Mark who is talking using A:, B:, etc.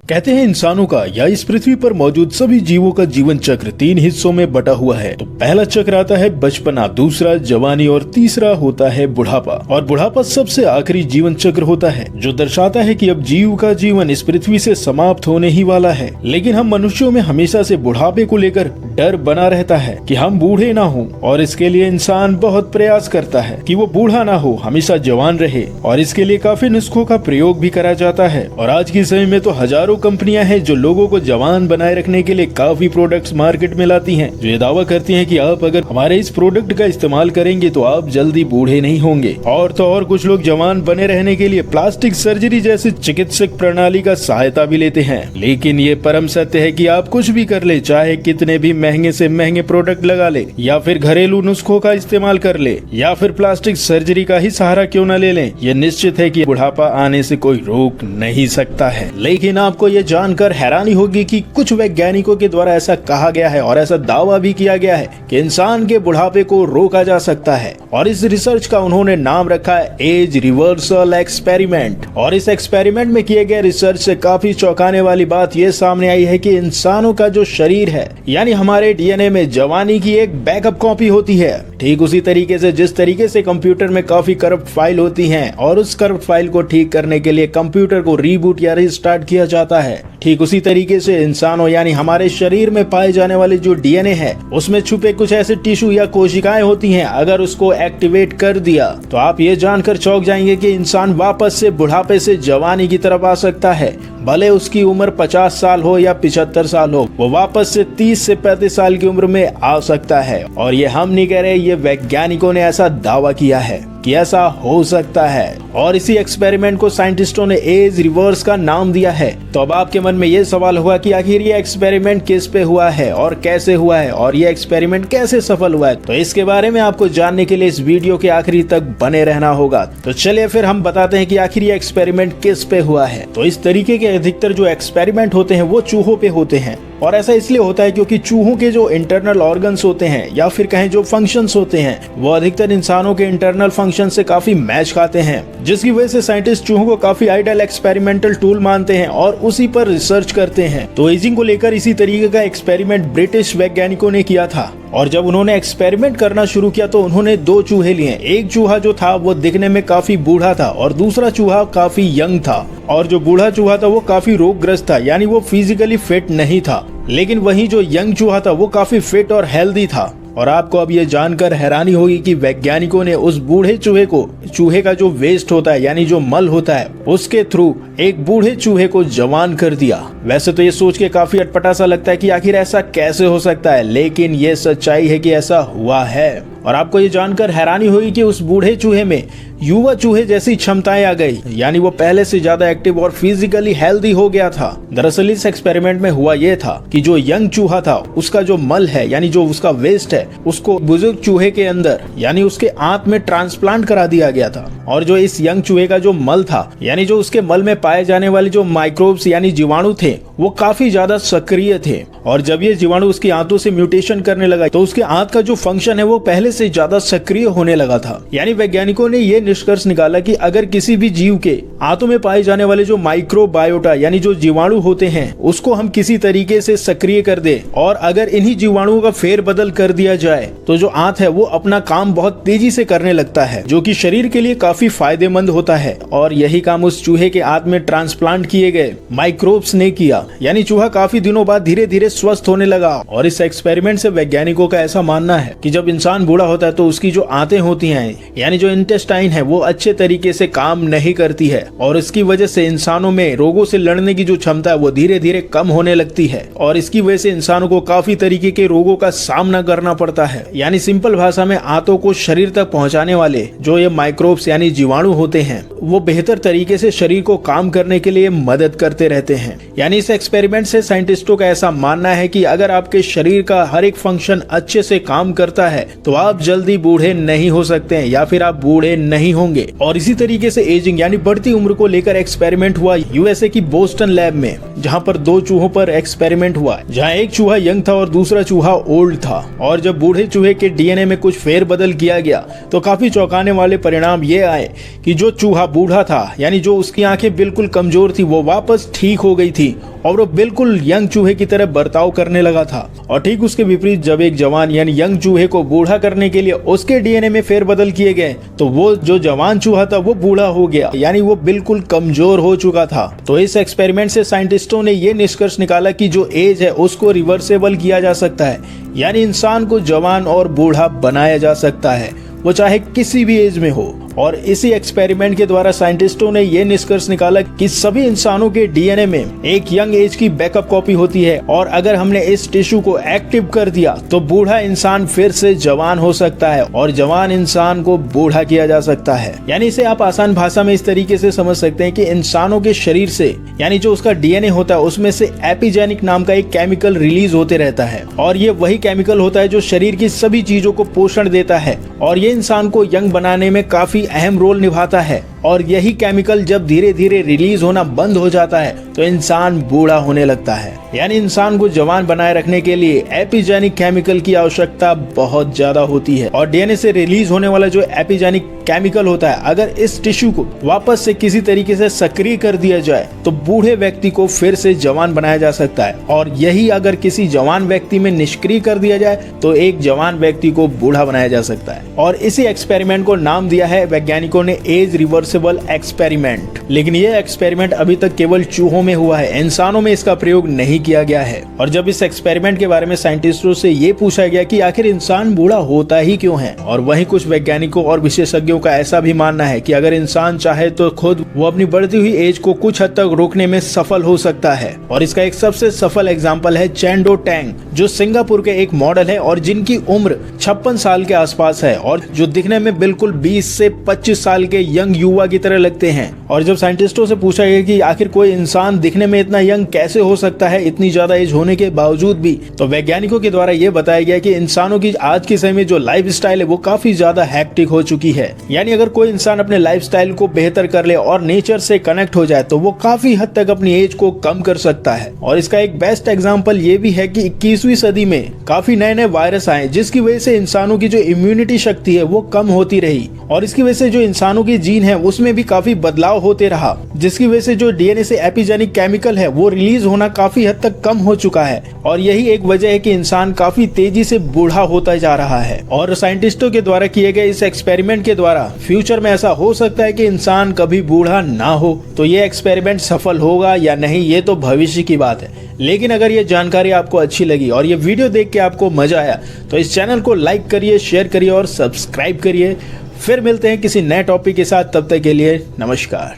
A: कहते हैं इंसानों का या इस पृथ्वी पर मौजूद सभी जीवों का जीवन चक्र 3 हिस्सों में बटा हुआ है। तो पहला चक्र आता है बचपना, दूसरा जवानी और तीसरा होता है बुढ़ापा। और बुढ़ापा सबसे आखिरी जीवन चक्र होता है जो दर्शाता है कि अब जीव का जीवन इस पृथ्वी से समाप्त होने ही वाला है। लेकिन हम मनुष्यों में हमेशा से बुढ़ापे को लेकर डर बना रहता है कि हम बूढ़े ना हो, और इसके लिए इंसान बहुत प्रयास करता है कि वो बूढ़ा ना हो, हमेशा जवान रहे। और इसके लिए काफी नुस्खों का प्रयोग भी करा जाता है। और आज के समय में तो हजारों कंपनियां हैं जो लोगों को जवान बनाए रखने के लिए काफी प्रोडक्ट्स मार्केट में लाती हैं, जो ये दावा करती हैं कि आप अगर हमारे इस प्रोडक्ट का इस्तेमाल करेंगे तो आप जल्दी बूढ़े नहीं होंगे। और तो और कुछ लोग जवान बने रहने के लिए प्लास्टिक सर्जरी जैसी चिकित्सक प्रणाली का सहायता भी लेते हैं। लेकिन ये परम सत्य है कि आप कुछ भी कर ले, चाहे कितने भी महंगे से महंगे प्रोडक्ट लगा ले, या फिर घरेलू नुस्खों का इस्तेमाल कर ले, या फिर प्लास्टिक सर्जरी का ही सहारा क्यों न ले लें, ये निश्चित है कि बुढ़ापा आने से कोई रोक नहीं सकता है। लेकिन आपको ये जानकर हैरानी होगी कि कुछ वैज्ञानिकों के द्वारा ऐसा कहा गया है और ऐसा दावा भी किया गया है कि इंसान के बुढ़ापे को रोका जा सकता है। और इस रिसर्च का उन्होंने नाम रखा है एज रिवर्सल एक्सपेरिमेंट। और इस एक्सपेरिमेंट में किए गए रिसर्च से काफी चौंकाने वाली बात ये सामने आई है कि इंसानों का जो शरीर है, यानी हमारे डीएनए में जवानी की एक बैकअप कॉपी होती है। ठीक उसी तरीके से जिस तरीके से कंप्यूटर में काफी करप्ट फाइल होती हैं और उस करप्ट फाइल को ठीक करने के लिए कंप्यूटर को रीबूट या रिस्टार्ट किया जाता है, ठीक उसी तरीके से इंसानों यानी हमारे शरीर में पाए जाने वाले जो डीएनए है, उसमें छुपे कुछ ऐसे टिश्यू या कोशिकाएं होती हैं। अगर उसको एक्टिवेट कर दिया तो आप ये जानकर चौंक जाएंगे कि इंसान वापस से बुढ़ापे से जवानी की तरफ आ सकता है। भले उसकी उम्र 50 साल हो या 75 साल हो, वो वापस से 30 से 35 साल की उम्र में आ सकता है। और ये हम नहीं कह रहे, ये वैज्ञानिकों ने ऐसा दावा किया है कि ऐसा हो सकता है। और इसी एक्सपेरिमेंट को साइंटिस्टों ने एज रिवर्स का नाम दिया है। तो अब आपके मन में ये सवाल होगा कि आखिर ये एक्सपेरिमेंट किस पे हुआ है और कैसे हुआ है और ये एक्सपेरिमेंट कैसे सफल हुआ है। तो इसके बारे में आपको जानने के लिए इस वीडियो के आखिरी तक बने रहना होगा। तो चलिए फिर हम बताते हैं कि आखिर ये एक्सपेरिमेंट किस पे हुआ है। तो इस तरीके के अधिकतर जो एक्सपेरिमेंट होते हैं वो चूहों पे होते हैं। और ऐसा इसलिए होता है क्योंकि चूहों के जो इंटरनल ऑर्गन्स होते हैं या फिर कहें जो फंक्शंस होते हैं, वो अधिकतर इंसानों के इंटरनल फंक्शन से काफी मैच खाते हैं, जिसकी वजह से साइंटिस्ट चूहों को काफी आइडियल एक्सपेरिमेंटल टूल मानते हैं और उसी पर रिसर्च करते हैं। तो एजिंग को लेकर इसी तरीके का एक्सपेरिमेंट ब्रिटिश वैज्ञानिकों ने किया था। और जब उन्होंने एक्सपेरिमेंट करना शुरू किया तो उन्होंने 2 चूहे लिए। एक चूहा जो था वो दिखने में काफी बूढ़ा था और दूसरा चूहा काफी यंग था। और जो बूढ़ा चूहा था वो काफी रोगग्रस्त था, यानी वो फिजिकली फिट नहीं था। लेकिन वहीं जो यंग चूहा था वो काफी फिट और हेल्दी था। और आपको अब ये जानकर हैरानी होगी कि वैज्ञानिकों ने उस बूढ़े चूहे का जो वेस्ट होता है, यानी जो मल होता है, उसके थ्रू एक बूढ़े चूहे को जवान कर दिया। वैसे तो ये सोच के काफी अटपटा सा लगता है कि आखिर ऐसा कैसे हो सकता है, लेकिन ये सच्चाई है कि ऐसा हुआ है। और आपको ये जानकर हैरानी होगी कि उस बूढ़े चूहे में युवा चूहे जैसी क्षमताएं आ गई, यानी वो पहले से ज्यादा एक्टिव और फिजिकली हेल्दी हो गया था। दरअसल इस एक्सपेरिमेंट में हुआ ये था कि जो यंग चूहा था उसका जो मल है, यानी जो उसका वेस्ट है, उसको बुजुर्ग चूहे के अंदर यानी उसके आंत में ट्रांसप्लांट करा दिया गया था। और जो इस यंग चूहे का जो मल था, यानी जो उसके मल में पाए जाने वाले जो माइक्रोब्स यानी जीवाणु थे, वो काफी ज्यादा सक्रिय थे। और जब ये जीवाणु उसकी आंतों से म्यूटेशन करने लगा तो उसके आंत का जो फंक्शन है वो पहले से ज्यादा सक्रिय होने लगा था। यानी वैज्ञानिकों ने ये निष्कर्ष निकाला कि अगर किसी भी जीव के आंतों में पाए जाने वाले जो माइक्रोबायोटा यानी जो जीवाणु होते हैं उसको हम किसी तरीके से सक्रिय कर दे और अगर इन्हीं जीवाणुओं का फेरबदल कर दिया जाए तो जो आंत है वो अपना काम बहुत तेजी से करने लगता है, जो कि शरीर के लिए काफी फायदेमंद होता है। और यही काम उस चूहे के आंत में ट्रांसप्लांट किए गए माइक्रोब्स ने किया। यानी चूहा काफी दिनों बाद धीरे धीरे स्वस्थ होने लगा। और इस एक्सपेरिमेंट से वैज्ञानिकों का ऐसा मानना है कि जब इंसान बूढ़ा होता है तो उसकी जो आंतें होती हैं, यानी जो इंटेस्टाइन है, वो अच्छे तरीके से काम नहीं करती है। और इसकी वजह से इंसानों में रोगों से लड़ने की जो क्षमता है वो धीरे धीरे कम होने लगती है। और इसकी वजह से इंसानों को काफी तरीके के रोगों का सामना करना पड़ता है। यानी सिंपल भाषा में आंतों को शरीर तक पहुंचाने वाले जो ये माइक्रोब्स यानी जीवाणु होते हैं वो बेहतर तरीके से शरीर को काम करने के लिए मदद करते रहते हैं। यानी इस एक्सपेरिमेंट से साइंटिस्टों का ऐसा मानना है कि अगर आपके शरीर का हर एक फंक्शन अच्छे से काम करता है तो आप जल्दी बूढ़े नहीं हो सकते हैं या फिर आप बूढ़े नहीं होंगे। और इसी तरीके से एजिंग यानी बढ़ती उम्र को लेकर एक्सपेरिमेंट हुआ यूएसए की बोस्टन लैब में, जहां पर 2 चूहों पर एक्सपेरिमेंट हुआ, जहां एक चूहा यंग था और दूसरा चूहा ओल्ड था। और जब बूढ़े चूहे के डीएनए में कुछ फेरबदल किया गया तो काफी चौंकाने वाले परिणाम ये आए कि जो चूहा बूढ़ा था, यानी जो उसकी आंखें बिल्कुल कमजोर थी, वो वापस ठीक हो गई थी और वो बिल्कुल यंग चूहे की तरह बर्ताव करने लगा था। और ठीक उसके विपरीत जब एक जवान यानी यंग चूहे को बूढ़ा करने के लिए उसके डीएनए में फेरबदल किए गए तो वो जो जवान चूहा था वो बूढ़ा हो गया, यानी वो बिल्कुल कमजोर हो चुका था। तो इस एक्सपेरिमेंट से साइंटिस्टों ने ये निष्कर्ष निकाला कि जो एज है उसको रिवर्सेबल किया जा सकता है, यानी इंसान को जवान और बूढ़ा बनाया जा सकता है, वो चाहे किसी भी एज में हो। और इसी एक्सपेरिमेंट के द्वारा साइंटिस्टों ने यह निष्कर्ष निकाला कि सभी इंसानों के डीएनए में एक यंग एज की बैकअप कॉपी होती है और अगर हमने इस टिश्यू को एक्टिव कर दिया तो बूढ़ा इंसान फिर से जवान हो सकता है और जवान इंसान को बूढ़ा किया जा सकता है। यानी इसे आप आसान भाषा में इस तरीके से समझ सकते हैं कि इंसानों के शरीर से यानी जो उसका डीएनए होता है उसमें से एपिजेनिक नाम का एक केमिकल रिलीज होते रहता है और ये वही केमिकल होता है जो शरीर की सभी चीजों को पोषण देता है और ये इंसान को यंग बनाने में काफी अहम रोल निभाता है। और यही केमिकल जब धीरे धीरे रिलीज होना बंद हो जाता है तो इंसान बूढ़ा होने लगता है। यानी इंसान को जवान बनाए रखने के लिए एपिजेनिक केमिकल की आवश्यकता बहुत ज्यादा होती है और डीएनए से रिलीज होने वाला जो एपिजेनिक केमिकल होता है अगर इस टिश्यू को वापस से किसी तरीके से सक्रिय कर दिया जाए तो बूढ़े व्यक्ति को फिर से जवान बनाया जा सकता है और यही अगर किसी जवान व्यक्ति में निष्क्रिय कर दिया जाए तो एक जवान व्यक्ति को बूढ़ा बनाया जा सकता है। और इसी एक्सपेरिमेंट को नाम दिया है वैज्ञानिकों ने एज रिवर्सिबल एक्सपेरिमेंट। लेकिन यह एक्सपेरिमेंट अभी तक केवल चूहों में हुआ है, इंसानों में इसका प्रयोग नहीं किया गया है। और जब इस एक्सपेरिमेंट के बारे में साइंटिस्टों से ये पूछा गया कि आखिर इंसान बूढ़ा होता ही क्यों है, और वहीं कुछ वैज्ञानिकों और विशेषज्ञों का ऐसा भी मानना है कि अगर इंसान चाहे तो खुद वो अपनी बढ़ती हुई एज को कुछ हद तक रोकने में सफल हो सकता है। और इसका एक सबसे सफल एग्जाम्पल है चैन डो टैंग, जो सिंगापुर के एक मॉडल है और जिनकी उम्र 56 साल के आसपास है और जो दिखने में बिल्कुल 20 से 25 साल के यंग युवा की तरह लगते हैं। और जब साइंटिस्टों से पूछा गया कि आखिर कोई इंसान दिखने में इतना यंग कैसे हो सकता है इतनी ज्यादा एज होने के बावजूद भी, तो वैज्ञानिकों के द्वारा ये बताया गया कि इंसानों की आज के समय में जो लाइफ स्टाइल है वो काफी ज्यादा हैक्टिक हो चुकी है। यानी अगर कोई इंसान अपने लाइफ स्टाइल को बेहतर कर ले और नेचर से कनेक्ट हो जाए तो वो काफी हद तक अपनी एज को कम कर सकता है। और इसका एक बेस्ट एग्जाम्पल ये भी है कि 21वीं सदी में काफी नए नए वायरस आए जिसकी वजह से इंसानों की जो इम्यूनिटी शक्ति है वो कम होती रही और इसकी वजह से जो इंसानों की जीन है उसमें भी काफी बदलाव होते रहा, जिसकी वजह से जो डीएनए से एपिजेनिक केमिकल है वो रिलीज होना काफी हद तक कम हो चुका है। और यही एक वजह है कि इंसान काफी तेजी से बूढ़ा होता जा रहा है। और साइंटिस्टों के द्वारा किए गए इस एक्सपेरिमेंट के द्वारा फ्यूचर में ऐसा हो सकता है कि इंसान कभी बूढ़ा ना हो। तो ये एक्सपेरिमेंट सफल होगा या नहीं ये तो भविष्य की बात है, लेकिन अगर ये जानकारी आपको अच्छी लगी और ये वीडियो देख के आपको मजा आया तो इस चैनल को लाइक करिए, शेयर करिए और सब्सक्राइब करिए। फिर मिलते हैं किसी नए टॉपिक के साथ, तब तक के लिए नमस्कार।